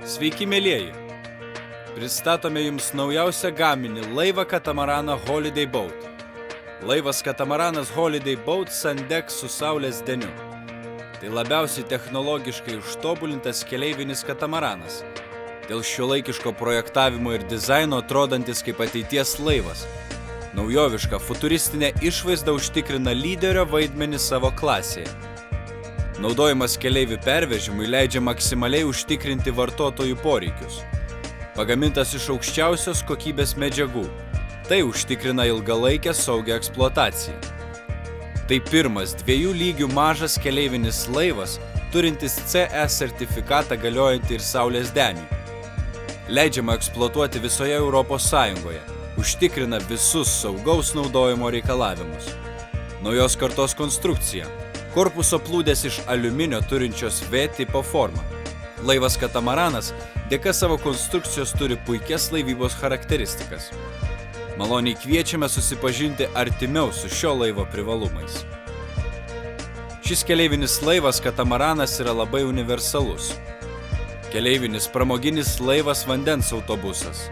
Sveiki, mėlieji! Pristatome jums naujausią gaminį laivą katamaraną Holiday Boat. Laivas katamaranas Holiday Boat Sandex su saulės deniu. Tai labiausiai technologiškai ištobulintas keleivinis katamaranas. Dėl šiuolaikiško projektavimo ir dizaino atrodantis kaip ateities laivas. Naujoviška futuristinė išvaizda užtikrina lyderio vaidmenį savo klasėje. Naudojimas keleivių pervežimui leidžia maksimaliai užtikrinti vartotojų poreikius. Pagamintas iš aukščiausios kokybės medžiagų. Tai užtikrina ilgalaikę saugią eksploataciją. Tai pirmas 2 lygių mažas keleivinis laivas, turintis CE sertifikatą galiojantį ir saulės deniui. Leidžiama eksploatuoti visoje Europos Sąjungoje. Užtikrina visus saugaus naudojimo reikalavimus. Naujos kartos konstrukcija. Korpuso plūdės iš aliuminio turinčios V tipo formą. Laivas katamaranas dėka savo konstrukcijos turi puikias laivybos charakteristikas. Maloniai kviečiame susipažinti artimiau su šio laivo privalumais. Šis keleivinis laivas katamaranas yra labai universalus. Keleivinis pramoginis laivas vandens autobusas.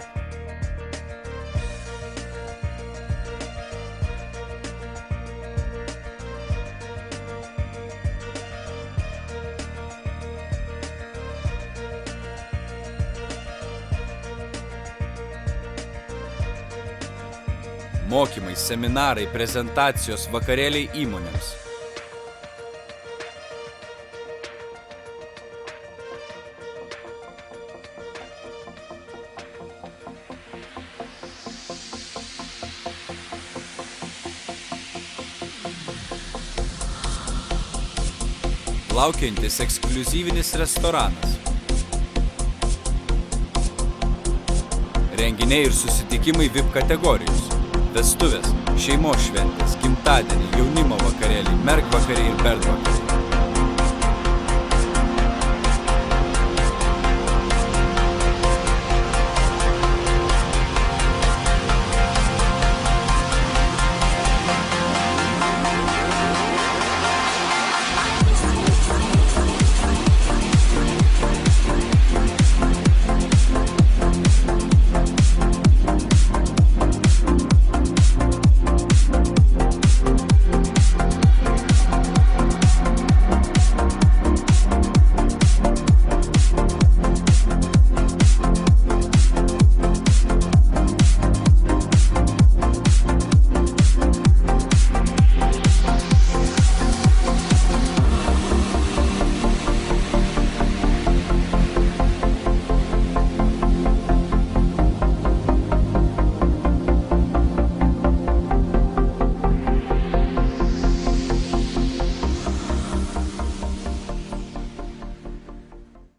Mokymai, seminarai, prezentacijos, vakarėliai įmonėms. Laukiantis ekskliuzyvinis restoranas. Renginiai ir susitikimai VIP kategorijos. Vestuvės, šeimos šventės, gimtadieniai, jaunimo vakarėliai, mergvakariai ir berdvakariai.